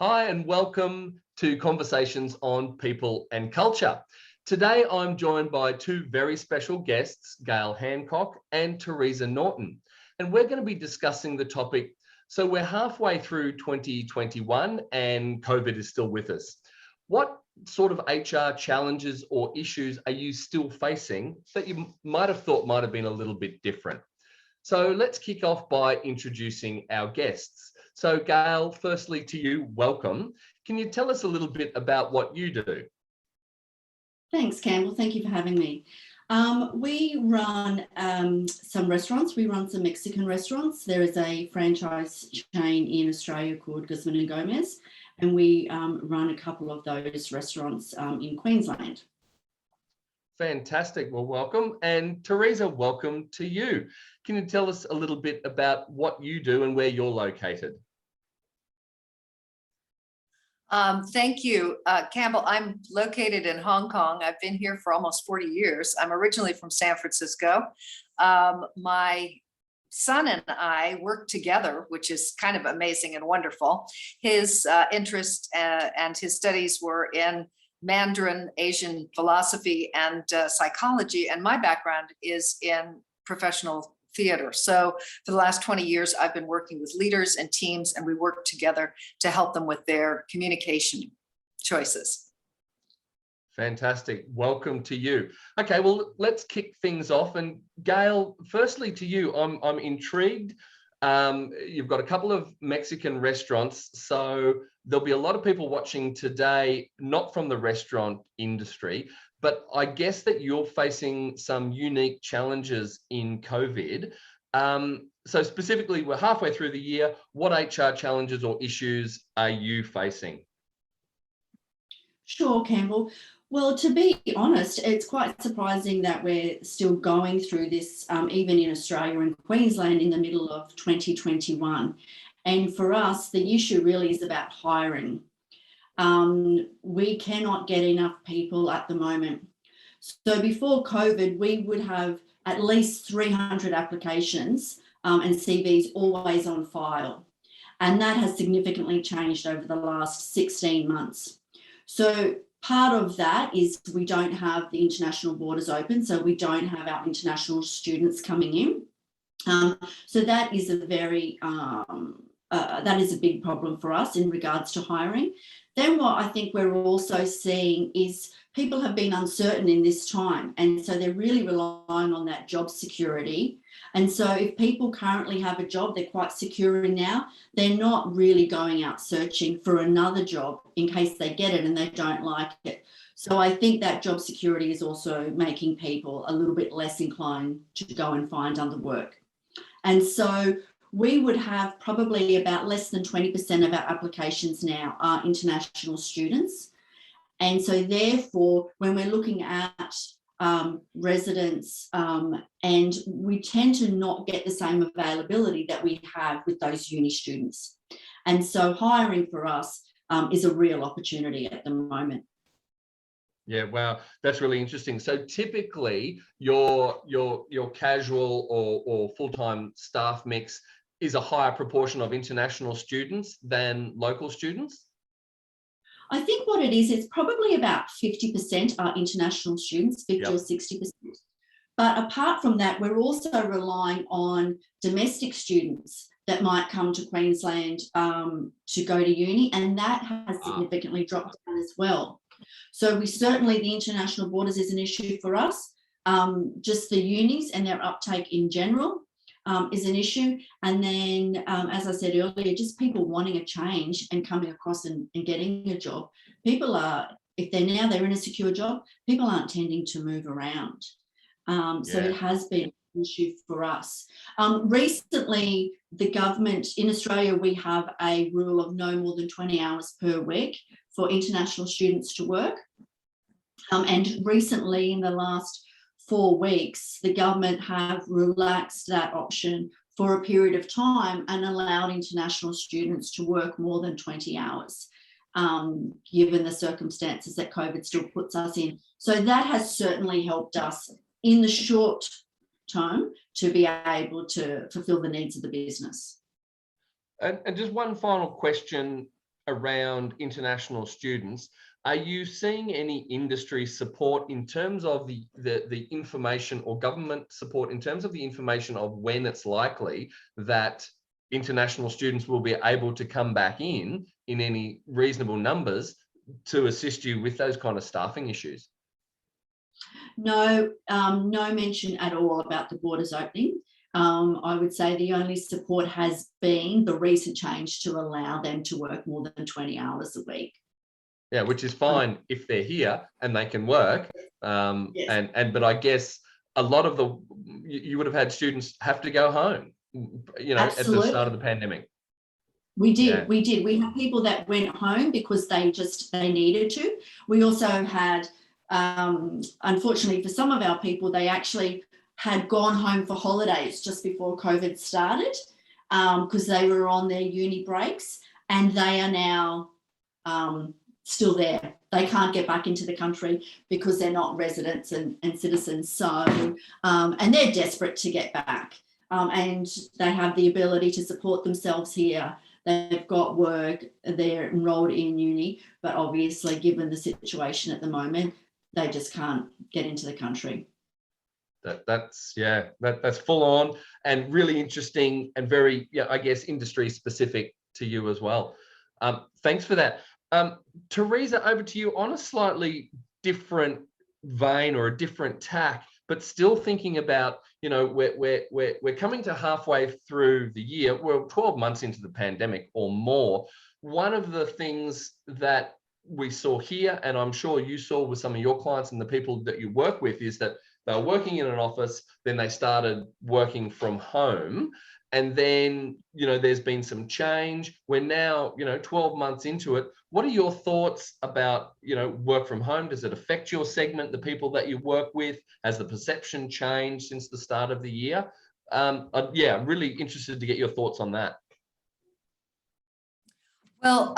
Hi, and welcome to Conversations on People and Culture. Today, I'm joined by two very special guests, Gail Hancock and Teresa Norton. And we're going to be discussing the topic. So we're halfway through 2021 and COVID is still with us. What sort of HR challenges or issues are you still facing that you might have thought might have been a little bit different? So let's kick off by introducing our guests. So Gail, firstly to you, welcome. Can you tell us a little bit about what you do? Thanks, Campbell. Thank you for having me. We run some restaurants. We run some Mexican restaurants. There is a franchise chain in Australia called Guzman y Gomez, and we run a couple of those restaurants in Queensland. Fantastic. Well, welcome. And Teresa, welcome to you. Can you tell us a little bit about what you do and where you're located? Thank you, Campbell. I'm located in Hong Kong. I've been here for almost 40 years. I'm originally from San Francisco. My son and I work together, which is kind of amazing and wonderful. His interest and his studies were in Mandarin, Asian philosophy, and psychology, and my background is in professional theater. So for the last 20 years, I've been working with leaders and teams, and we work together to help them with their communication choices. Fantastic. Welcome to you. Okay, well, let's kick things off. And Gail, firstly to you, I'm intrigued. You've got a couple of Mexican restaurants, so there'll be a lot of people watching today, not from the restaurant industry, but I guess that you're facing some unique challenges in COVID. So specifically, we're halfway through the year. What HR challenges or issues are you facing? Sure, Campbell. Well, to be honest, it's quite surprising that we're still going through this, even in Australia and Queensland in the middle of 2021. And for us, the issue really is about hiring. We cannot get enough people at the moment. So before COVID, we would have at least 300 applications and CVs always on file. And that has significantly changed over the last 16 months. So part of that is we don't have the international borders open, so we don't have our international students coming in. So that is a very that is a big problem for us in regards to hiring. Then what I think we're also seeing is people have been uncertain in this time, and so they're really relying on that job security. And so if people currently have a job, they're quite secure in now, they're not really going out searching for another job in case they get it and they don't like it. So I think that job security is also making people a little bit less inclined to go and find other work. And so we would have probably about less than 20% of our applications now are international students. And so therefore, when we're looking at residents, and we tend to not get the same availability that we have with those uni students. And so hiring for us is a real opportunity at the moment. Yeah, wow, that's really interesting. So typically your casual or full-time staff mix is a higher proportion of international students than local students? I think what it is, it's probably about 50% are international students, 50 Yep. or 60%. But apart from that, we're also relying on domestic students that might come to Queensland to go to uni, and that has significantly dropped down as well. So we certainly, the international borders is an issue for us. Just the unis and their uptake in general is an issue. And then, as I said earlier, just people wanting a change and coming across and getting a job. People are, if they're in a secure job, people aren't tending to move around. So it has been an issue for us. Recently, the government in Australia, we have a rule of no more than 20 hours per week for international students to work. And recently, in the last 4 weeks, the government have relaxed that option for a period of time and allowed international students to work more than 20 hours, given the circumstances that COVID still puts us in. So that has certainly helped us in the short term to be able to fulfill the needs of the business. And just one final question around international students, are you seeing any industry support in terms of the information, or government support in terms of the information of when it's likely that international students will be able to come back in any reasonable numbers to assist you with those kind of staffing issues? No, no mention at all about the borders opening. I would say the only support has been the recent change to allow them to work more than 20 hours a week. Yeah, which is fine if they're here and they can work. Yes. But I guess a lot of you would have had students have to go home, at the start of the pandemic. We did. Yeah. We did. We had people that went home because they needed to. We also had, unfortunately for some of our people, they actually had gone home for holidays just before COVID started, because they were on their uni breaks, and they are now still there. They can't get back into the country because they're not residents and citizens. So, and they're desperate to get back, and they have the ability to support themselves here. They've got work, they're enrolled in uni, but obviously given the situation at the moment, they just can't get into the country. That's full on and really interesting and very, I guess, industry specific to you as well. Thanks for that. Teresa, over to you on a slightly different vein or a different tack, but still thinking about, we're coming to halfway through the year. We're 12 months into the pandemic or more. One of the things that we saw here, and I'm sure you saw with some of your clients and the people that you work with, is that they were working in an office, then they started working from home. And then, there's been some change. We're now, 12 months into it. What are your thoughts about, work from home? Does it affect your segment, the people that you work with? Has the perception changed since the start of the year? I'm really interested to get your thoughts on that. Well,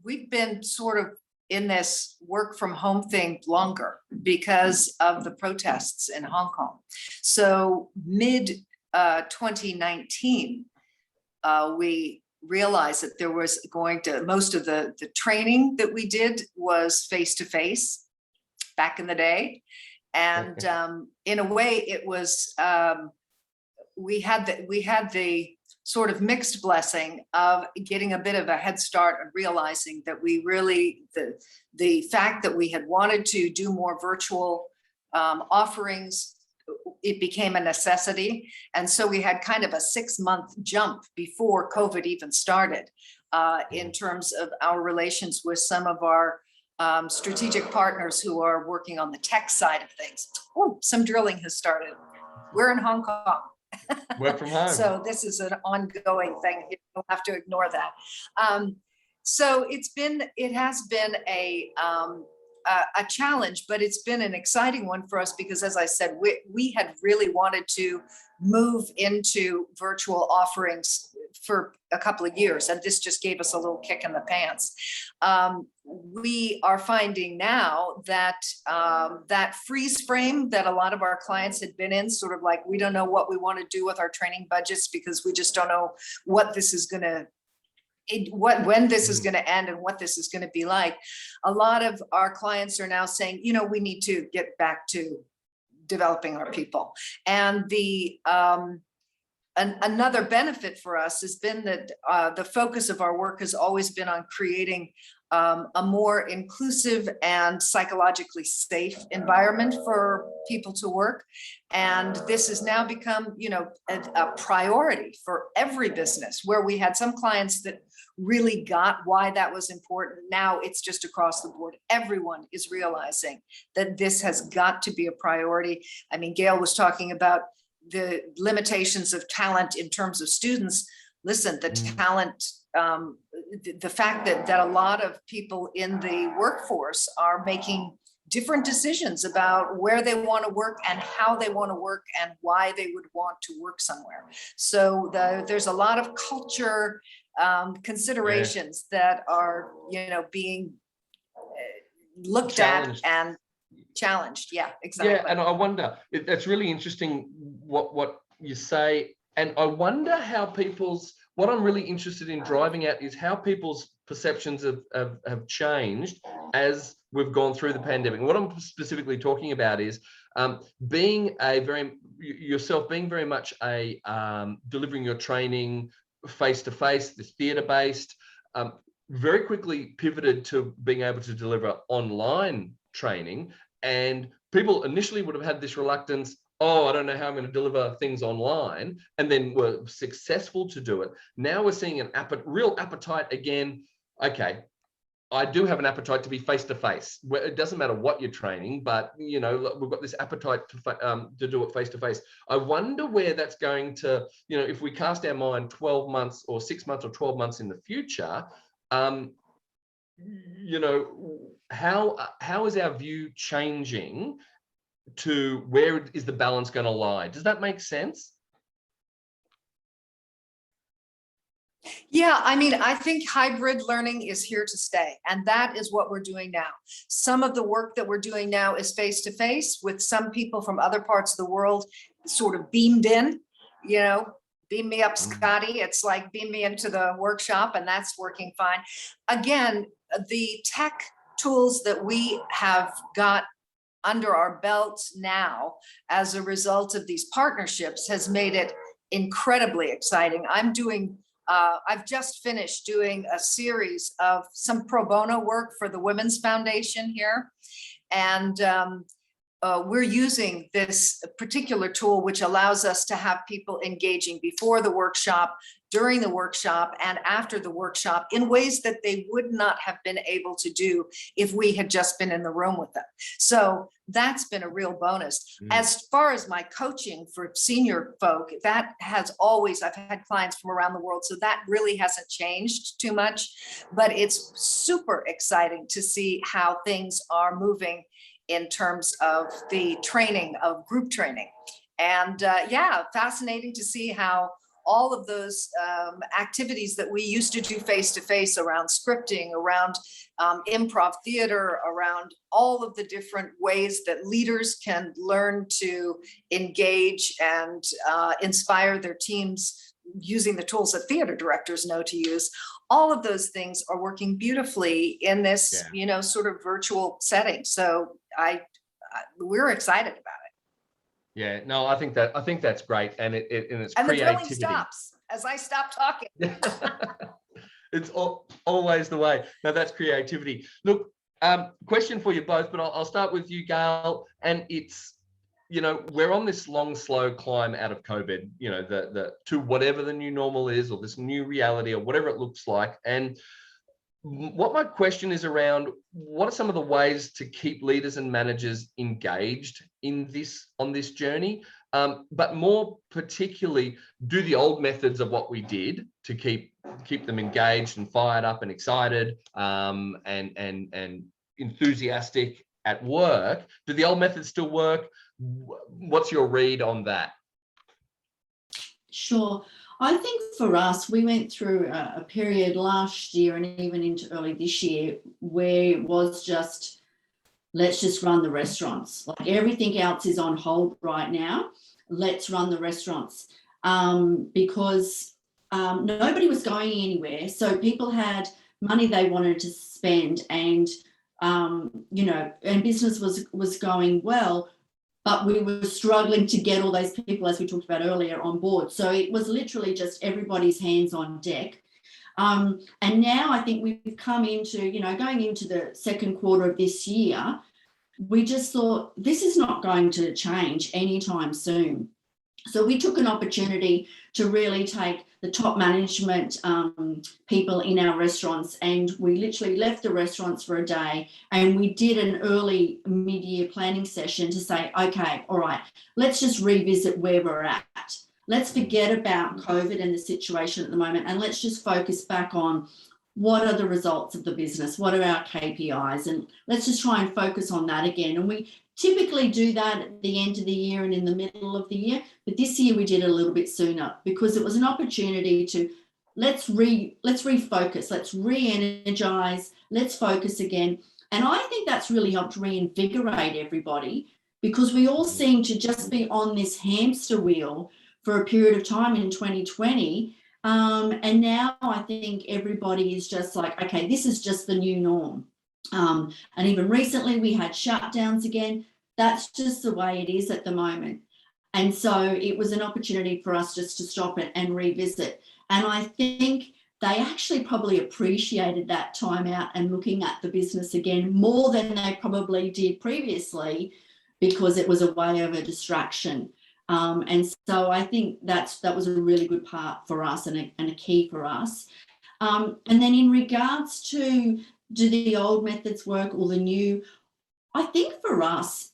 we've been sort of in this work from home thing longer because of the protests in Hong Kong. So mid 2019, we realized that there was most of the training that we did was face-to-face back in the day. And in a way it was, we had the sort of mixed blessing of getting a bit of a head start and realizing that we really, the fact that we had wanted to do more virtual offerings, it became a necessity. And so we had kind of a 6-month jump before COVID even started in terms of our relations with some of our strategic partners who are working on the tech side of things. Oh, some drilling has started. We're in Hong Kong. Work from home. So this is an ongoing thing. You don't have to ignore that. So it has been a challenge, but it's been an exciting one for us because, as I said, we had really wanted to move into virtual offerings for a couple of years, and this just gave us a little kick in the pants. We are finding now that that freeze frame that a lot of our clients had been in, sort of like, we don't know what we want to do with our training budgets because we just don't know what this is going to when this is going to end and what this is going to be like. A lot of our clients are now saying, we need to get back to developing our people. And another benefit for us has been that the focus of our work has always been on creating a more inclusive and psychologically safe environment for people to work. And this has now become, a priority for every business, where we had some clients that really got why that was important. Now it's just across the board. Everyone is realizing that this has got to be a priority. I mean, Gail was talking about the limitations of talent in terms of students. Listen, the talent, the fact that a lot of people in the workforce are making different decisions about where they want to work and how they want to work and why they would want to work somewhere. So there's a lot of culture considerations that are, being looked Challenged. at and challenged. Yeah, exactly. Yeah, and I wonder, that's really interesting what you say. And I wonder how what I'm really interested in driving at is how people's perceptions have changed as we've gone through the pandemic. And what I'm specifically talking about is being very much a delivering your training face-to-face, this theatre-based, very quickly pivoted to being able to deliver online training. And people initially would have had this reluctance, oh, I don't know how I'm going to deliver things online, and then were successful to do it. Now we're seeing an real appetite again. Okay, I do have an appetite to be face-to-face. It doesn't matter what you're training, but we've got this appetite to do it face-to-face. I wonder where that's going to, if we cast our mind 12 months or 6 months or 12 months in the future, how is our view changing to where is the balance going to lie? Does that make sense? Yeah, I mean, I think hybrid learning is here to stay, and that is what we're doing now. Some of the work that we're doing now is face-to-face with some people from other parts of the world sort of beamed in, beam me up, Scotty. It's like beam me into the workshop, and that's working fine. Again, the tech tools that we have got under our belts now as a result of these partnerships has made it incredibly exciting. I've just finished doing a series of some pro bono work for the Women's Foundation here. And we're using this particular tool, which allows us to have people engaging before the workshop, during the workshop, and after the workshop in ways that they would not have been able to do if we had just been in the room with them. So that's been a real bonus. As far as my coaching for senior folk, that has always, I've had clients from around the world, so that really hasn't changed too much, but it's super exciting to see how things are moving in terms of the training of group training. And yeah, fascinating to see how all of those activities that we used to do face-to-face around scripting, around improv theater, around all of the different ways that leaders can learn to engage and inspire their teams using the tools that theater directors know to use. All of those things are working beautifully in this, sort of virtual setting. So we're excited about it. Yeah, no, I think that's great, and it's and creativity. The drilling stops as I stop talking. It's always the way. No, that's creativity. Look, question for you both, but I'll start with you, Gail. And it's, we're on this long, slow climb out of COVID. To whatever the new normal is, or this new reality, or whatever it looks like. And what my question is around, what are some of the ways to keep leaders and managers engaged on this journey? But more particularly, do the old methods of what we did to keep them engaged and fired up and excited and enthusiastic at work, do the old methods still work? What's your read on that? Sure. I think for us, we went through a period last year and even into early this year where it was just, let's just run the restaurants. Like everything else is on hold right now. Let's run the restaurants because nobody was going anywhere. So people had money they wanted to spend and, and business was going well. But we were struggling to get all those people, as we talked about earlier, on board. So it was literally just everybody's hands on deck. And now I think we've come into, going into the second quarter of this year, we just thought this is not going to change anytime soon. So we took an opportunity to really take the top management people in our restaurants, and we literally left the restaurants for a day and we did an early mid-year planning session to say, okay, all right, let's just revisit where we're at. Let's forget about COVID and the situation at the moment, and let's just focus back on what are the results of the business, what are our KPIs, and let's just try and focus on that again. And we typically do that at the end of the year and in the middle of the year, but this year we did it a little bit sooner because it was an opportunity to let's refocus, let's re-energize, let's focus again. And I think that's really helped reinvigorate everybody because we all seem to just be on this hamster wheel for a period of time in 2020. And now I think everybody is just like, okay, this is just the new norm. And even recently we had shutdowns again. That's just the way it is at the moment. And so it was an opportunity for us just to stop it and revisit. And I think they actually probably appreciated that time out and looking at the business again more than they probably did previously, because it was a way of a distraction. And so I think that was a really good part for us and a key for us. And then in regards to, do the old methods work or the new? I think for us,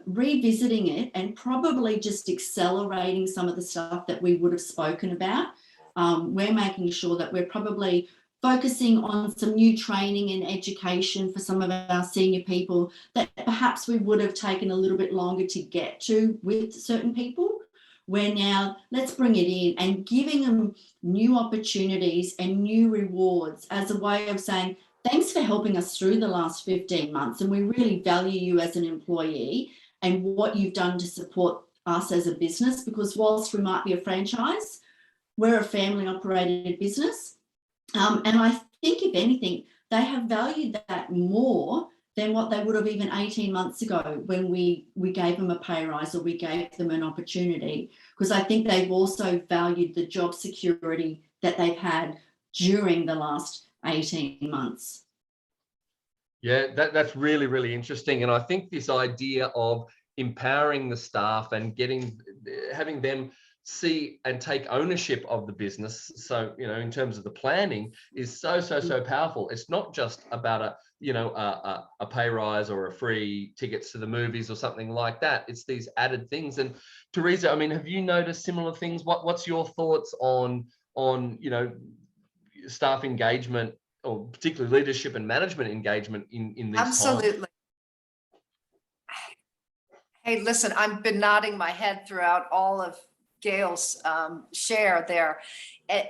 revisiting it and probably just accelerating some of the stuff that we would have spoken about, we're making sure that we're probably focusing on some new training and education for some of our senior people that perhaps we would have taken a little bit longer to get to with certain people. Where now let's bring it in and giving them new opportunities and new rewards as a way of saying, thanks for helping us through the last 15 months. And we really value you as an employee and what you've done to support us as a business, because whilst we might be a franchise, we're a family operated business. And I think if anything, they have valued that more than what they would have even 18 months ago when we gave them a pay rise or we gave them an opportunity, because I think they've also valued the job security that they've had during the last 18 months. Yeah, that's really, really interesting. And I think this idea of empowering the staff and having them see and take ownership of the business, so in terms of the planning, is so powerful. It's not just about a pay rise or a free tickets to the movies or something like that. It's these added things. And Teresa, I mean, have you noticed similar things? What's your thoughts on staff engagement, or particularly leadership and management engagement in these Absolutely. times? Hey, listen, I've been nodding my head throughout all of Gail's share there.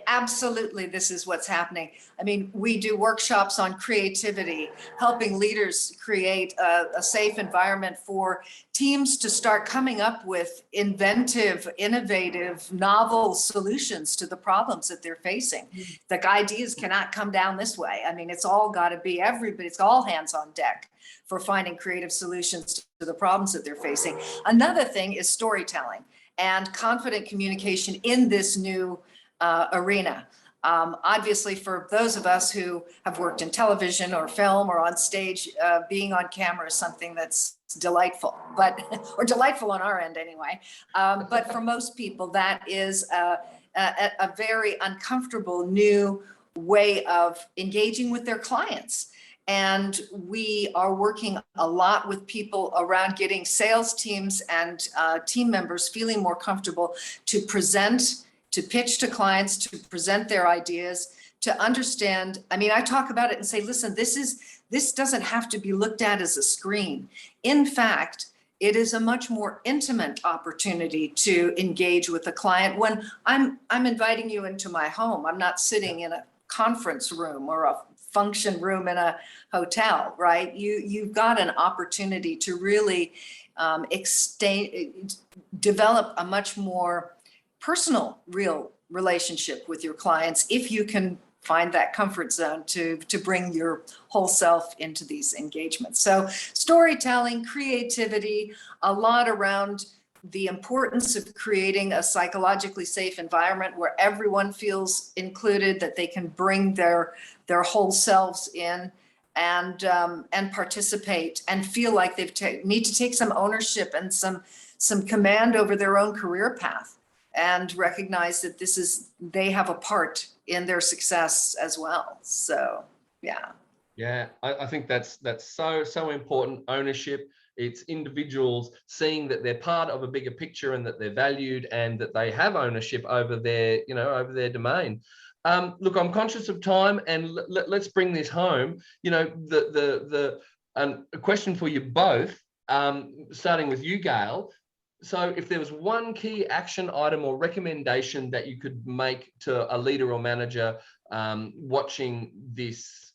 Absolutely, this is what's happening. I mean, we do workshops on creativity, helping leaders create a safe environment for teams to start coming up with inventive, innovative, novel solutions to the problems that they're facing. The ideas cannot come down this way. I mean, it's all got to be everybody, it's all hands on deck for finding creative solutions to the problems that they're facing. Another thing is storytelling and confident communication in this new arena. Obviously, for those of us who have worked in television or film or on stage, being on camera is something that's delightful, or delightful on our end anyway. But for most people, that is a very uncomfortable new way of engaging with their clients. And we are working a lot with people around getting sales teams and team members feeling more comfortable to present, to pitch to clients, to present their ideas, to understand. I mean, I talk about it and say, listen, this doesn't have to be looked at as a screen. In fact, it is a much more intimate opportunity to engage with a client when I'm inviting you into my home. I'm not sitting in a conference room or a function room in a hotel, right? You've got an opportunity to really develop a much more personal, real relationship with your clients if you can find that comfort zone to bring your whole self into these engagements. So storytelling, creativity, a lot around the importance of creating a psychologically safe environment where everyone feels included, that they can bring their whole selves in and participate and feel like they need to take some ownership and some command over their own career path, and recognize that they have a part in their success as well. So, yeah. Yeah, I think that's so important. Ownership. It's individuals seeing that they're part of a bigger picture and that they're valued and that they have ownership over their domain. Look, I'm conscious of time, and let's bring this home. A question for you both, starting with you, Gail. So if there was one key action item or recommendation that you could make to a leader or manager watching these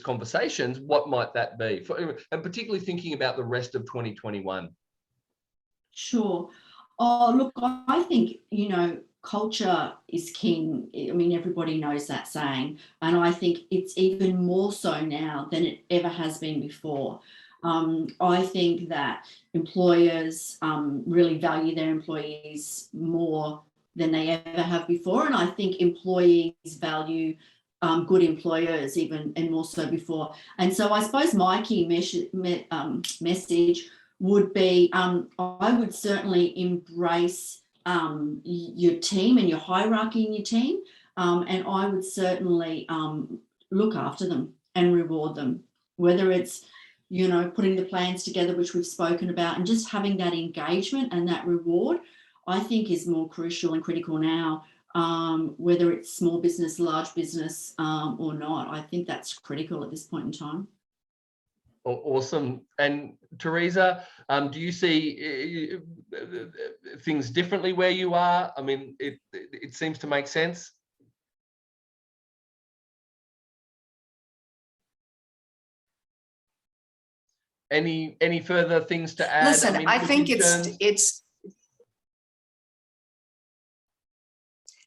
conversations, what might that be? And particularly thinking about the rest of 2021. Sure. Oh, look, I think, culture is king. I mean, everybody knows that saying, and I think it's even more so now than it ever has been before. I think that employers really value their employees more than they ever have before, and I think employees value good employers even and more so before. And so I suppose my key message would be I would certainly embrace your team and your hierarchy in your team, and I would certainly look after them and reward them, whether it's, you know, putting the plans together, which we've spoken about, and just having that engagement and that reward, I think is more crucial and critical now, whether it's small business, large business, or not. I think that's critical at this point in time. Awesome. And Teresa, do you see things differently where you are? I mean, it seems to make sense. Any further things to add? Listen, I think concerns? it's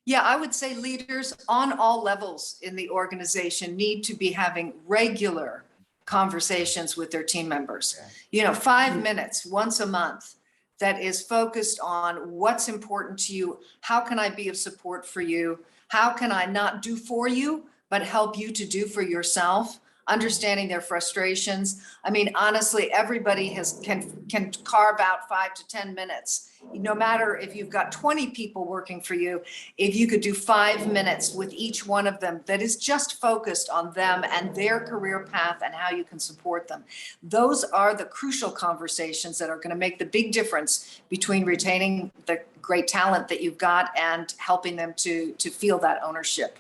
yeah, I would say leaders on all levels in the organization need to be having regular conversations with their team members. You know, 5 minutes once a month that is focused on what's important to you. How can I be of support for you? How can I not do for you, but help you to do for yourself? Understanding their frustrations. I mean, honestly, everybody can carve out 5 to 10 minutes. No matter if you've got 20 people working for you, if you could do 5 minutes with each one of them that is just focused on them and their career path and how you can support them. Those are the crucial conversations that are going to make the big difference between retaining the great talent that you've got and helping them to feel that ownership.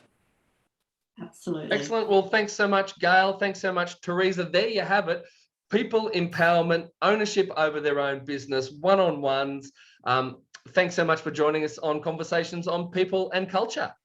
Absolutely. Excellent. Well, thanks so much, Gail. Thanks so much, Teresa. There you have it. People empowerment, ownership over their own business, one-on-ones. Thanks so much for joining us on Conversations on People and Culture.